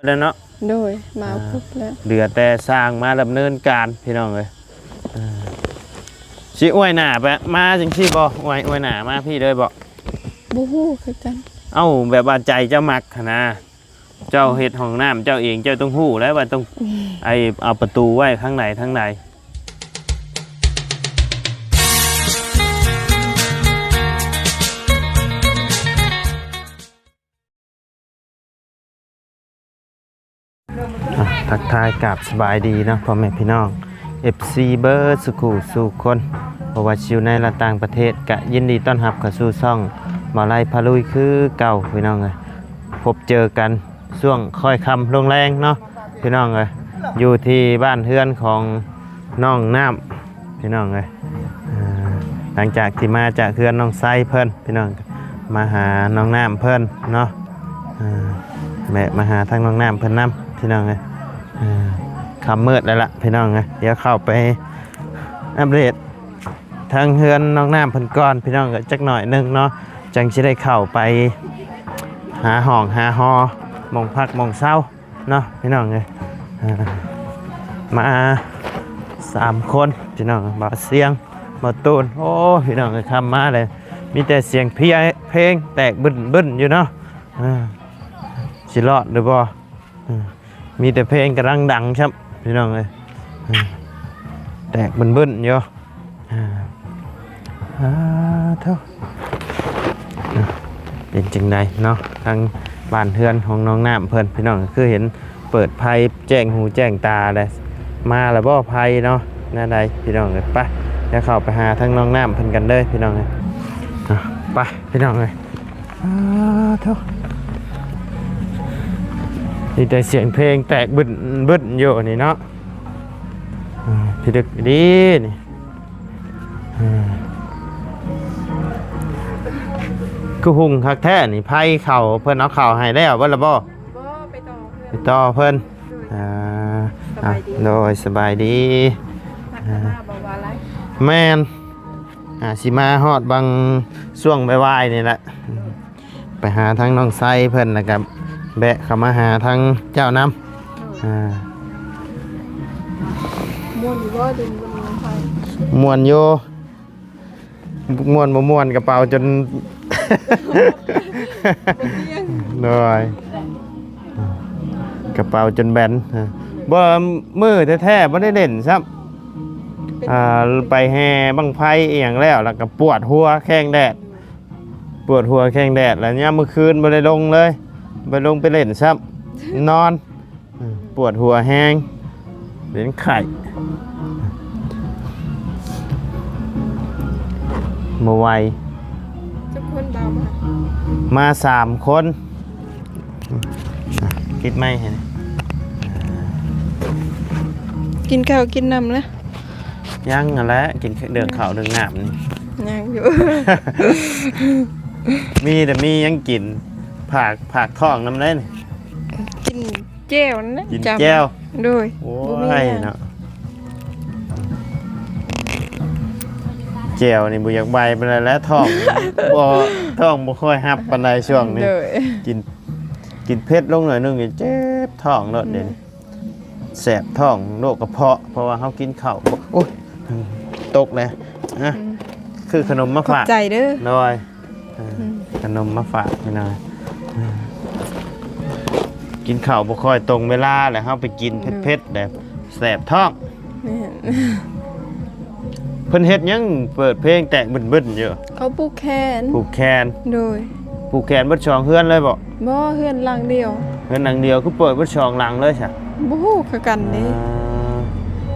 แล้วเนาะโดยมาครบแล้วเหลือแต่สร้างมาดำเนินการพี่น้องเลยสิอวยหน้าไปมาจังซี่บ่อวยหน้ามาพี่เลยบ่บ่ฮู้คือกันเอ้าแบบว่าใจเจ้ามักนะเจ้าเฮ็ดห้องน้ำเจ้าเองเจ้าต้องฮู้แล้วว่าต้องเอาประตูไว้ข้างในทั้งในทักทายกับสบายดีนะพ่อแม่พี่น้อง FC เบิร์ดสุขุสู่คนเพราะว่าชิวในและต่างประเทศกะยินดีต้อนรับเข้าสู่ช่องมาไล่พาลุยคือเก่าพี่น้องเลยพบเจอกันช่วงค่อยค่ำลงแรงเนาะพี่น้องเลยอยู่ที่บ้านเฮือนของน้องน้ำพี่น้องเลยหลังจากที่มาจากเฮือนน้องไซเพิ่นพี่น้องมาหาน้องน้ำเพิ่นเนาะแม่มาหาทางน้องน้ำเพิ่นน้ำพี่น้องเลยคำมืดแล้วล่ะพี่น้องเลยเดี๋ยวเข้าไปอัปเดตทางเฮือนน้องน้ำเพิ่นก่อนพี่น้องก็จักหน่อยนึงเนาะจังจะได้เข้าไปหาห้องหาฮอมองพักมองเศร้าเนาะพี่น้องเลยมา3 คนพี่น้องบ่เสียงบ่ตูนโอ้พี่น้องเลยคำมาเลยมีแต่เสียงเพลงแตกบึ้นอยู่เนาะสิรอดหรือบ่มีแต่เพลงกำลังดังครับพี่น้องเลยแตกบึ้นอยู่เท่าเป็นจังใดเนาะทางบ้านเฮือนของน้องน้ำเพิ่นพี่น้องคือเห็นเปิดไพ่แจ้งหูแจ้งตาเลยมาแล้วบ่ไพ่เนาะน่าใดพี่น้องเลยไปเดี๋ยวเข้าไปหาทางน้องน้ำเพิ่นกันเลยพี่น้องเลยไปพี่น้องเลยเท่านี่แต่เสียงเพลงแตกบึ้นอยู่นี่เนาะพี่ดึกดีนี่คือหุงคักแท้นี่ไพ่เข่าเพิ่นเอาเข่าให้แล้วบ่ละบ่ไปต่อเพิ่นโดยสบายดีแม่นสิมาฮอดบางช่วงบ่ายๆนี่แหละไปหาทั้งน้องไซเพิ่นนะครับแบะเข้ามาหาทั้งเจ้าน้ำม่วนอยู่บ่ดินบนไฟม่วนอยู่ม่วนบ่ม่วนกระเป๋าจนเลยกระเป๋าจนแบนบ่มือแท้ๆบ่ได้เล่นซ้ำไปแห่บังไฟอีหยังแล้วก็ปวดหัวแข้งแดดแล้วเนี่ยเมื่อคืนบ่ได้ลงเลยไปลงไปเล่นซ้ำนอนปวดหัวแห้งเป็นไข่มาไวทุกคนมา3 คนคิดไหมเห็นกินข้าวกินน้ำแล้วยังอะไรกินเดือดข้าวเดือดน้ำนี่ยังอยู่ มีแต่มียังกินผักท้องน้ำเล่นกินแก้วนะกินแก้วด้วยโอ้ยเนาะแก้วนี่บุอยากใบไปแล้วท้องบ่ค่อยฮับปานใดช่วงนี้กินเผ็ดลงหน่อยนึงเจ็บท้องแล้วเดี๋ยวนี้แสบท้องโรคกระเพาะเพราะว่าเขากินข้าวโอ้ยตกเลยนะคือขนมมาฝากใจเด้อน้อยขนมมาฝากพี่น้อยกินข้าวบ่ค่อยตรงเวลาแหละเฮาไปกินเผ็ดๆแบบแสบท้องเพิ่นเฮ็ดยังเปิดเพลงแตกบึ้นๆอยู่เขาปลูกแคนโดยปลูกแคนเบิดช่องเฮือนเลยบ่เฮือนหลังเดียวคือเปิดเบิดช่องหลังเลยซะบ่ฮู้คือกันนี่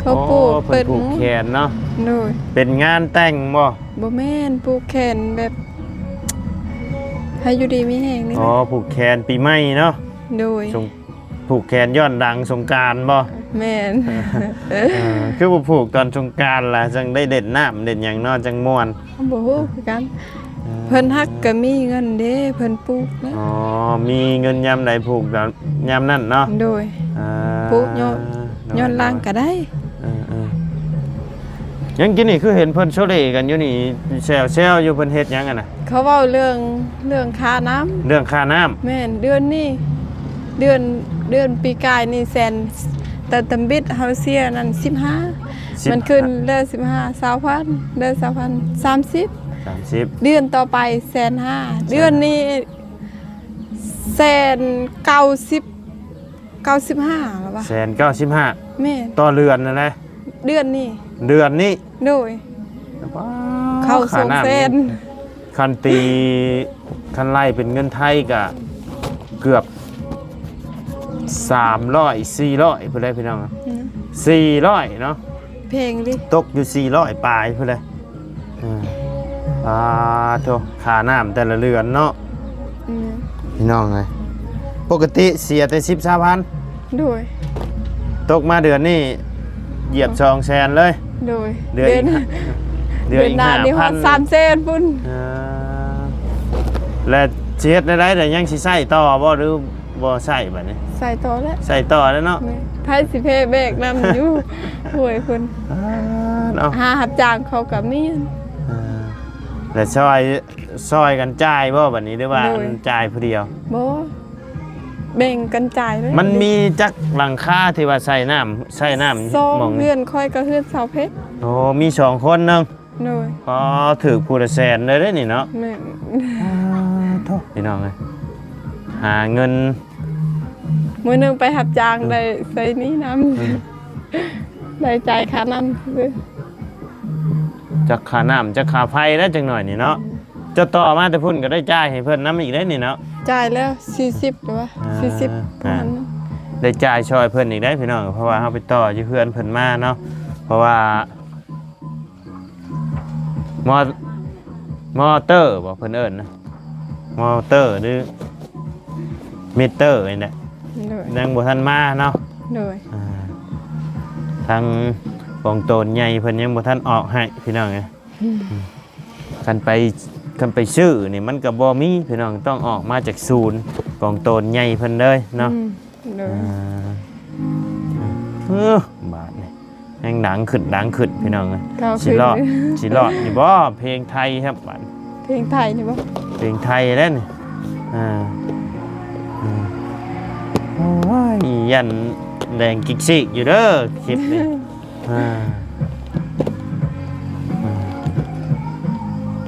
เขาปลูกเปิดปลูกแคนเนาะโดยเป็นงานแต่งบ่แม่นปลูกแคนแบบให้อยู่ดีมีแฮงนี่ปลูกแคนปีใหม่เนาะโดยผูกแขนย้อนดังสงกรานต์บ่แม่นคือบ่ผูกตอนสงกรานต์ล่ะจังได้เด่นน้ำเด่นหยังเนาะจังม่วนบ่ฮู้คือกันเพิ่นฮักก็มีเงินเด้เพิ่นปลูกนะมีเงินยามใดผูกยามนั้นเนาะโดยปลูกย้อนล่างก็ได้ยังกินนี่คือเห็นเพิ่นโชเลกันอยู่นี่แซวอยู่เพิ่นเฮ็ดหยังกันน่ะเขาเว้าเรื่องค่าน้ำเรื่องค่าน้ำแม่นเดือนนี้ เดือนปีกายนี่แสนแต่ตำบิดเฮาเสียนั่น15มันขึ้นเดือน15 20,000เดือน20,000 30เดือนต่อไป150,000เดือนนี้195แล้วป่ะ195,000แม่ต่อเรือนนะเดือนนี้โดยเข้าส่งแสนคันตีคันไล่เป็นเงินไทยก็เกือบ300 400พุ่นเลยพี่น้อง400เนาะเพลงดิตกอยู่400ปลายพุ่นเลยโธ่ค่าน้ำแต่ละเรือนเนาะพี่น้องไงปกติเสียแต่10-20,000โดยตกมาเดือนนี้เหยียบ200,000เลยโดยเดือนอีก 300,000พุ่นและสิเฮ็ดได้แต่ยังสิใช้ต่อบ่หรือบ่ใช้บัดนี้ใส่ต่อแล้วใส่ต่อแล้วเนาะไผสิเพแบกนำอยู่ห่วยพุ่นเนาะหารับจ้างเขาก็มีแล้วซอยกันจ่ายบ่บัดนี้หรือว่าจ่ายผู้เดียวบ่แบ่งกันจ่ายเลยมันมีจักหลังคาที่ว่าใส่น้ำมองเฮือนค่อยก็เฮือนเสาเพชรโอ้มี2คนนึงโดยถือผู้ละแสนเลยได้นี่เนาะแม่โธ่พี่น้องเอ้ยหาเงินมื้อนึงไปรับจ้างได้ใส่นี้นำได้จ่ายค่าน้ำจักค่าน้ำจักค่าไฟแล้วจังหน่อยนี่เนาะจะต่อมาแต่พุ่นก็ได้จ่ายให้เพิ่นนำอีกได้นี่เนาะจ่ายแล้ว40หรือว่า40ประมาณนั้นได้จ่ายช่วยเพิ่นอีกได้พี่น้องเพราะว่าเฮาไปต่ออยู่เพื่อนเพิ่นมาเนาะเพราะว่ามอเตอร์บ่เพิ่นเอิ้นนะมอเตอร์หรือมิเตอร์นี่แหละยังบ่ทันมาเนาะโดยทางกองโตนใหญ่เพิ่นยังบ่ทันออกให้พี่น้องไงกันไปซื้อนี่มันก็บ่มีพี่น้องต้องออกมาจากศูนย์กองโตนใหญ่เพิ่นเลยเนาะบาทนี่แห่งดังขึ้นพี่น้องเอ้ยสิรอดนี่บ่เพลงไทยครับบาดเพลงไทยนี่บ่เพลงไทยแล้วนี่โอ้ยยันแดงกิกซิกอยู่เด้อคลิปนี้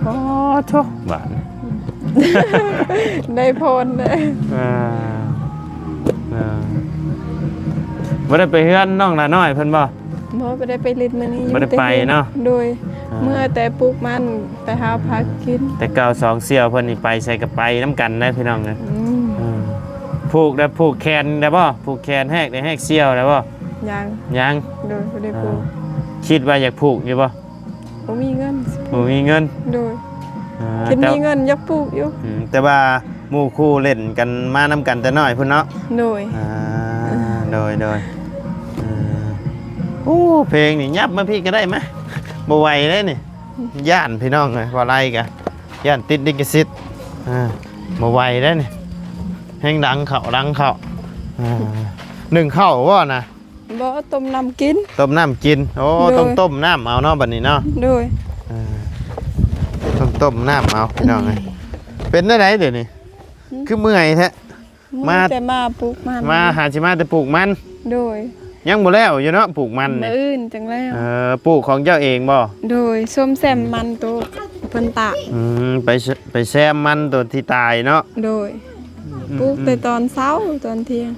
โอ้โธ่บาดได้พรเลยบ่ได้ไปเฮือนน้องละน้อยเพิ่นบ่บ่ได้ไปลิดมื้อนี้บ่ได้ไปเนาะโดยเมื่อแต่ปลูกมันไปหาผักกินแต่เก่า2เสี่ยวเพิ่นนี่ไปใส่กระไปน้ำกันได้พี่น้องนะผูกแขนได้บ่ผูกแขนแหกได้แหกเสี่ยวได้บ่ยังโดยบ่ได้ปลูกคิดว่าอยากผูกอยู่บ่บ่มีเงินโดยคิดมีเงินอยากปลูกอยู่แต่ว่าหมู่คู่เล่นกันมานํกันแต่น้อยพุ่นเนาะโดยโอ้เพลงนี่ยับมาพี่ก็ได้ไหมบ่ไหวเลยนี่ย่านพี่น้องเลยว่าไรกันย่านติดดิกซิตบ่ไหวได้นี่แห้งดังเข่าหนึ่งเข่าว่านะบ่ต้มน้ำกินโอ้ต้องต้มน้ำเอาเนาะบัดนี้เนาะโดยต้องต้มน้ำเอาพี่น้องเลยเป็นได้ไหนเดี๋ยวนี้คือเมื่อยแท้มาปลูกมันมาหาชิมาแต่ปลูกมันโดยยังบ่แล้วอยู่เนาะปลูกมันเนี่ยอื่นจังแล้วปลูกของเจ้าเองบ่โดยส้มแซมมันตัวเพิ่นตากไปแซมมันตัวที่ตายเนาะโดยปลูกแต่ตอนเช้าตอนเที่ยง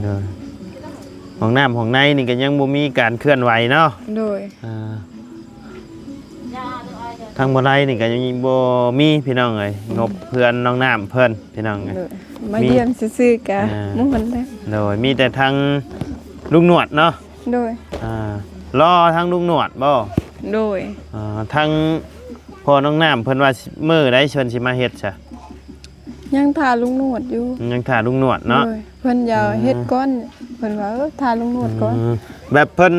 โดยของน้ำของในนี่ก็ยังบ่มีการเคลื่อนไหวเนาะโดยทางบ่ไรนี่ก็ยังบ่มีพี่น้องเอ้ยงบเพื่อนน้องน้ำเพิ่นพี่น้องเอ้ยมาเยี่ยมซื่อๆกะมุ่งมันแล้วโดยมีแต่ทางลุงหนวดเนาะโดยรอทางลุงหนวดบ่โดยทางพ่อน้องน้ำเพิ่นว่ามื้อใดเชิญสิมาเฮ็ดซะยังท่าลุงหนวดอยู่ยังท่าลุงหนวดเนาะเพิ่นอย่าเฮ็ดก่อนเพิ่นว่าท่าลุงหนวดก่อนแบบเพิ่น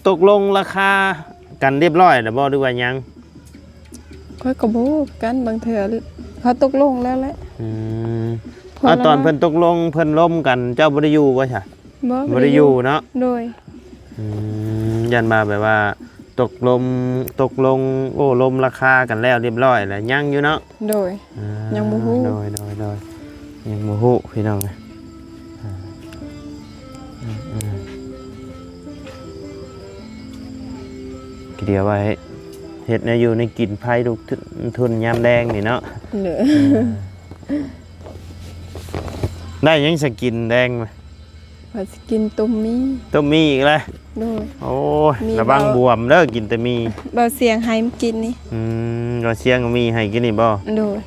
ตกลงราคากันเรียบร้อยแล้วบ่หรือว่ายังค่อยก็บ่กันบางเทื่อเขาตกลงแล้วแหละตอนเพิ่นตกลงเพิ่นล้มกันเจ้าบ่ได้อยู่บ่ใช่บ่ได้อยู่เนาะโดยยันมาแบบว่า ตกลงโอ้ลมราคากันแล้วเรียบร้อยแล้วยังอยู่เนาะ โดย ยังบ่ฮู้ โดยยังบ่ฮู้พี่น้องนะเดี๋ยวไว้เฮ็ดแนวอยู่ในกินไผลูกทุนยามแดงนี่เนาะ เด้อ ได้ยังสกินแดงมา ว่าสิกินต้มมี ต้มมีอีกแล้ว โดย โอ้ย มี ระวัง เบา บวมเด้อกินแต่มี เบาเสียงให้มันกินนี่ ก็เชียงก็มีให้กินนี่บ่ โดย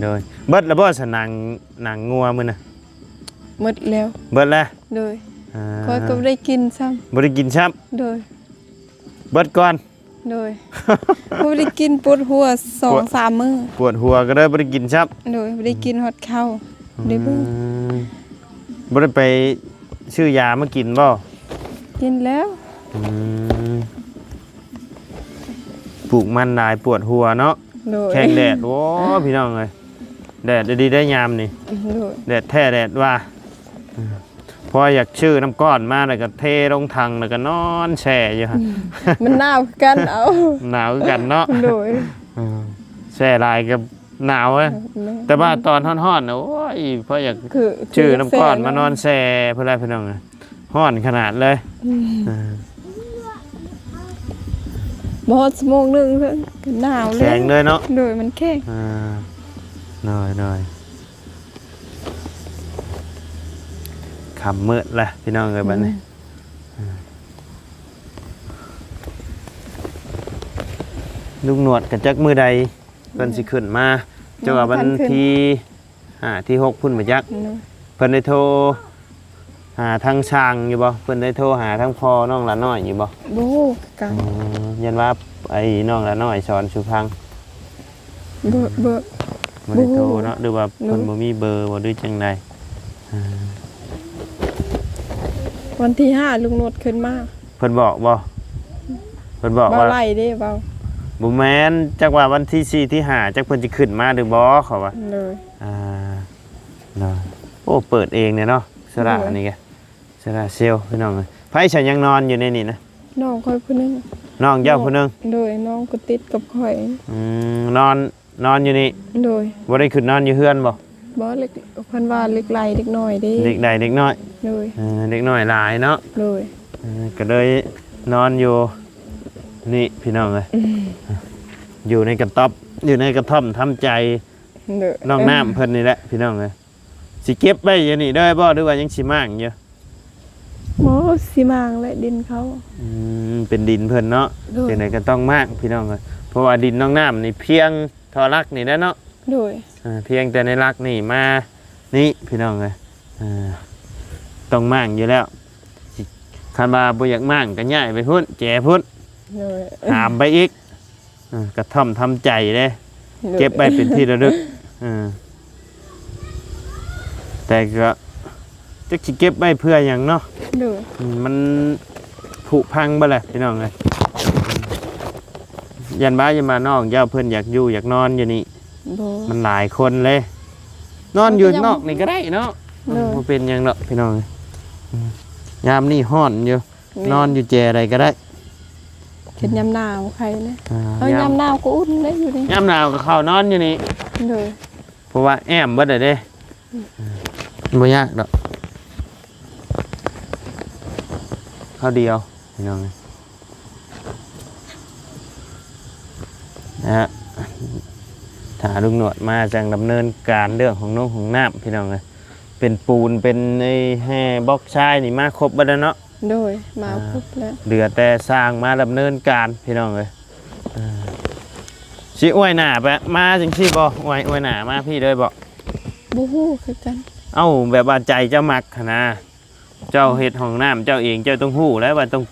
โดยเบิดแล้วบ่สนังหนังงัวมื้อน่ะ หมดแล้ว เบิดแล้ว โดยข้อยก็บ่ได้กินซ้ำ บ่ได้กินช้ำ โดย เบิดก่อน โดย บ่ได้กินปวดหัว 2-3 มื้อ ปวดหัวก็เลยบ่ได้กินช้ำ โดยบ่ได้กินฮอดข้าวได้เบิ่ง บ่ได้ไปซื้อยามากินบ่ กินแล้ว ปลูกมันหลายปวดหัวเนาะ โดย แข้งแดดโอ้พี่น้องเอ้ยแดดดีได้ยามนี่ โดย แดดแท้แดดว่าพออยากชื่อน้ำก้อนมาแล้วก็เทลงถังแล้วก็นอนแช่อยู่ฮะ มันหนาวกันเอา หนาวคือกันเนาะ โดย แช่ลายกับหนาวเว้ยแต่ว่าตอนฮ้อนๆนะโอ้ยพออยาก คือ ชื่อน้ำก้อนมานอนแช่เพื่ออะไรพี่น้องฮ้อนขนาดเลยอ่า บ่ฮอดชั่วโมงนึงเพิ่นก็หนาวเลย แข็งเลยเนาะ โดยมันแข็ง น้อยคำมืดละพี่น้องเลยบัดนี้ลูกหนวดกับจักมือใดเพิ่นสิขึ้นมาเจ้าว่าวันที่ที่6พุ่นมาจักเพิ่นได้โทรหาทางช่างอยู่บ่เพิ่นได้โทรหาทางพ่อน้องละน้อยอยู่บ่ บ่กัน ยันว่าไอ้น้องละน้อยสอนสุพัง บ่ บ่ได้โทรเนาะหรือว่าเพิ่นบ่มีเบอร์บ่ด้วยจังได วันที่5ลุงนวดขึ้นมา เพิ่นบอกบ่เพิ่นบอก เบา ว่า ไล่เด้เบา บ่แม่นจักว่าวันที่4ที่5จักเพิ่นสิขึ้นมาหรือบ่เขาว่า เลย เนาะโอ้เปิดเองเนี่ยเนาะสระอันนี้แกสระเซลพี่น้องเอ้ยไผฉันยังนอนอยู่ในนี่นะ น้องค่อยผู้หนึง น้องเจ้าผู้หนึง โดยน้องก็ติดกับข่อย นอนอยู่นี่ โดย บ่ได้ขึ้นนอนอยู่เฮือนบ่ บ่เล็กเพิ่นว่าเล็กไหลเล็กน้อยเด้ เด็กใดเด็กน้อย โดย เด็กน้อยหลายเนาะ โดย ก็เลยนอนอยู่นี่พี่น้องเอ้ยอยู่ในกระต๊อบอยู่ในกระท่อมทำใจ โดย น้องน้ำเพิ่นนี่แหละพี่น้องเอ้ยสิเก็บไว้อยู่นี่ได้บ่หรือว่ายังสิมากอยู่ บ่สิมางและดินเขา เป็นดินเพิ่นเนาะ โดย จังไดก็ต้องมากพี่น้องเอ้ยเพราะว่าดินน้องน้ำนี่เพียงทอรักนี่แหละเนาะ โดย เพียงแต่ในรักนี่มานี่พี่น้องเอ้ยต้องมากอยู่แล้วสิคันว่าบ่อยากมากก็ย้ายไปพุ่นแจพุ่น โดย หามไปอีกกระท่อมทำใจเลยเก็บไปเป็นที่ระลึกแต่ก็จะเก็บไว้เพื่ออย่างเนาะ โดย มันผุพังบ่แหละพี่น้องเลยยันบ้ายันมาน้องเจ้าเพื่อนอยากอยู่อยากนอนอยู่นี่ บ่ มันหลายคนเลย นอนอยู่นอกนี่ก็ได้เนาะ เนอะ มันเป็นหยังเนาะพี่น้องยามนี่ห้อนอยู่นอนอยู่แจอะไรก็ได้ เห็นยามหนาวใครนะเอา ยาย าม มหนาวก็อุ่นเลยอยู่นี่ ยามหนาวก็เข้านอนอยู่นี่ โดย เพราะว่าแอมเบิดเลยเด้บ่ยากดอกข้าวเดียวพี่น้องนะฮะถ้าลุงหนวดมาจังดำเนินการเรื่องของน้องของน้ำพี่น้องเลยเป็นปูนเป็นไอ้แห่บล็อกชายนี่มาครบเบิดแล้วเนาะ โดยมาครบแล้ว เหลือแต่สร้างมาดำเนินการพี่น้องเลยสิอ้วยหน้าไปมาจังซี่บ่อ้วยหน้ามาพี่เลยบ่ บ่ฮู้คือกัน เอ้าแบบว่าใจเจ้ามักหั้นนะเจ้าเฮ็ดห้องน้ำเจ้าเองเจ้าต้องฮู้แล้วว่าต้อง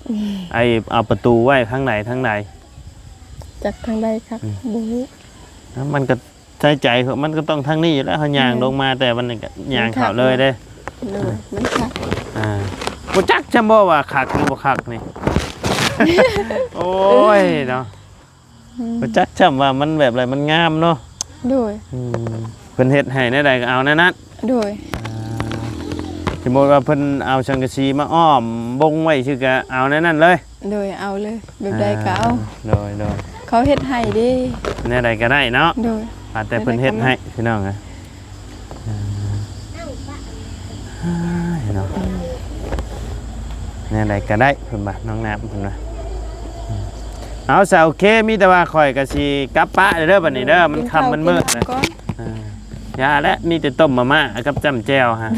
ไอเอาประตูไว้ข้างไหนทั้งใด จากทางใดครับบ่ฮู้ มันก็ใช้ใจเขามันก็ต้องทางนี้อยู่แล้วเขาย่างลงมาแต่มันก็ย่างเข้าเลยเด้ โดยมันคัก บ่จักจำบ่ว่าคักหรือบ่คักนี่ โอ้ยเนาะบ่จักจำว่ามันแบบอะไรมันงามเนาะ โดย เพิ่นเฮ็ดให้แนวใดก็เอาแนวนั้น โดย สมมุติว่าเพิ่นเอาสังกะสีมาอ้อมบงไว้ชื่อก็เอาแนวนั้นเลย โดยเอาเลยแบบใดก็เอา โดย เขาเฮ็ดให้เดิ แนวใดก็ได้เนาะ โดย แต่เพิ่นเฮ็ดให้พี่น้องเนาะแนวใดก็ได้เพิ่นว่าน้องน้ำเพิ่นว่าเอาซะโอเคมีแต่ว่าข่อยก็สิกลับปะเด้อบัดนี้เด้อมันค่ำมันมืดนะ ก่อน ยาและมีแต่ต้มมาม่ากับจ้ำแจ่วฮะ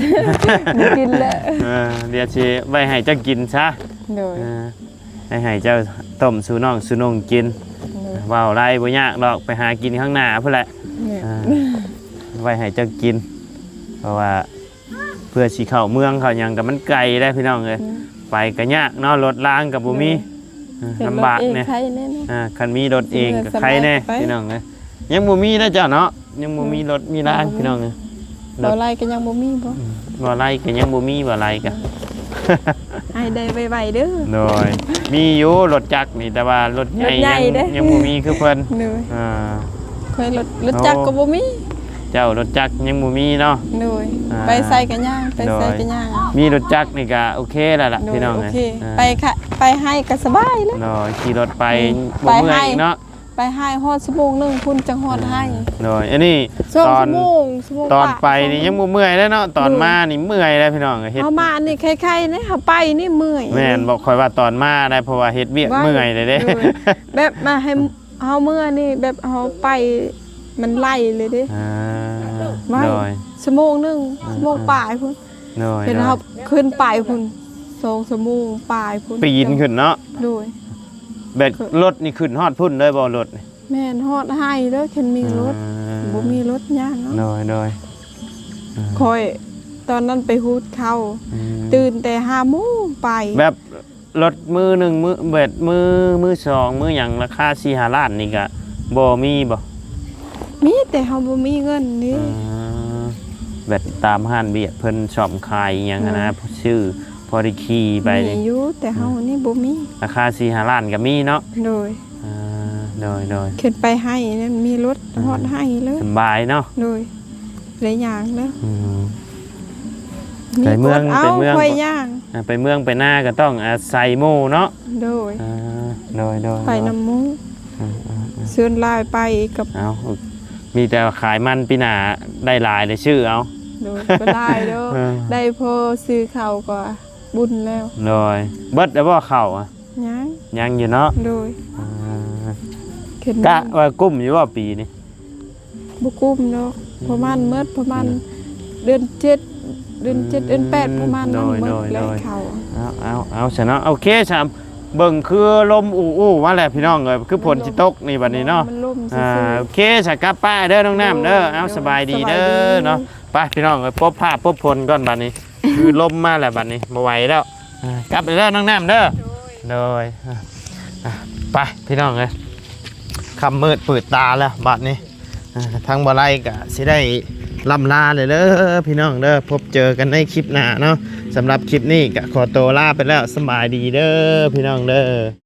บ่กินแล้ว เดี๋ยวสิไว้ให้เจ้ากินซะ โดย ให้เจ้าต้มสู่น้องสู่นงกิน โดย ว้าวไรบ่ยากดอกไปหากินข้างหน้าพุ่นแหละ เนี่ย ไว้ให้เจ้ากิน เพราะว่าเพื่อสิเข้าเมืองเขาหยังกับมันไกลได้พี่น้องเอ้ยไปก็ยากเนาะรถล้างกับบ่มีลำบากเนี่ย ใครแน่เนาะ คันมีรถเองกับใครแน่ ไป พี่น้องเอ้ยยังบ่มีนะเจ้าเนาะยังบ่มีรถมีล้างพี่น้องเอ้ย บ่ไรก็ยังบ่มีบ่ บ่ไรก็ยังบ่มีบ่ไรก็ ให้ได้ไวๆเด้อ โดยมีอยู่รถจักรนี่แต่ว่ารถใหญ่ รถใหญ่เด้ ยังบ่มีคือเพิ่น โดย อ่า เคยรถจักรก็บ่มี เจ้ารถจักรยังบ่มีเนาะ โดย อ่า ไปใส่กันย่างไปใส่กันย่าง มีรถจักรนี่ก็โอเคแล้วล่ะ โดย พี่น้อง โอ เอ้ย เค อ่า ไปค่ะไปให้ก็สบายแล้ว เนาะขี่รถไป ไป บ่เมื่อย ให้ อีกเนาะ ไปให้ฮอดชั่วโมงหนึงคุณจังฮอดให้ เนาะอันนี้ สอง ตอน ชั่วโมง ตอน กว่า ไปนี่ยังบ่เมื่อยแล้วเนาะตอนมานี่เมื่อยแล้วพี่น้องเอ้ยเฮ็ด เอามานี่ใครๆนี่เฮาไปนี่เมื่อย แม่นบอกคอยว่าตอนมาได้เพราะว่าเฮ็ดเวียก ว่า เมื่อยเลยเด้ โดยแบบมาให้เฮาเมื่อนี่แบบเฮาไปมันไล่เลยเด้ อ่า ไม่ โดย ชั่วโมงหนึงชั่วโมงปลายพุ่น โดย เห็นเฮาขึ้นไปพุ่น2ชั่วโมงปลายพุ่น ปีนขึ้นเนาะ โดย เบ็ดรถนี่ขึ้นฮอดพุ่นเลยบ่รถนี่ แม่นฮอดให้เด้อคันมีรถบ่มีรถย่างเนาะ โดยโดย คอยตอนนั้นไปฮูดเข้า อืม ตื่นแต่5โมงไป แบบรถมือหนึ่งมือเบ็ดมือสองมืออย่างราคา4-5 ล้านนี่ก็บ่มีบ่ มีแต่เฮาบ่มีเงินนี่ เบ็ดตามห้านเบียดเพิ่นชอบขายอหย่างนั้นนะชื่อพอได้ขี่ไป มี นี่ อยู่แต่เฮานี่บ่มี ราคา4-5 ล้านก็มีเนาะ โดย โดย ขึ้นไปให้นั่นมีรถฮอดให้เลย สบายเนาะ โดยหลายอย่างเด้อ ไปเมือง เอา ไปเมือง ค่อยย่าง ไปเมืองไปหน้าก็ต้องอาศัยหมู่เนาะ โดย โดย ไปน้ำมูเชิญลายไปกับ เอามีแต่ขายมันปีหน้าได้หลายเลยชื่อเอา โดยก็ได้เด้อ เออ ได้พอซื้อข้าวก็บุญแล้ว โดยเบิดแล้วบ่เข้าอ่ะ ยัง ยังอยู่เนาะ โดยขึ้น กะว่ากุ้มอยู่ว่าปีนี้ บ่กุ้มเนาะประมาณเมื่อประมาณเดือน7เดือน8ประมาณนั้นเมื่อแล้วข้าว เอาซะเนาะโอเคสามเบิ่งคือลมอู้มาแล้วพี่น้องเอ้ยคือฝนสิตกนี่บัดนี้เนาะ มันล่มซื่อ โอเคสกลับป้าเด้อน้องน้ำเด้อเอาสบายดีเด้อเนาะไปพี่น้องเอ้ยพบภาพพบพลก่อนบัดนี้ คือลมมาแล้วบัดนี้บ่ไหวแล้วกลับไปเด้อน้องน้ำเด้อโดยไปพี่น้องเอ้ยคำมืดปืดตาแล้วบัดนี้ทางบ่ไล่ก็สิได้ลำลาเลยเด้อพี่น้องเด้อพบเจอกันในคลิปหน้าเนาะสำหรับคลิปนี้ก็ขอตัวลาไปแล้วสบายดีเด้อพี่น้องเด้อ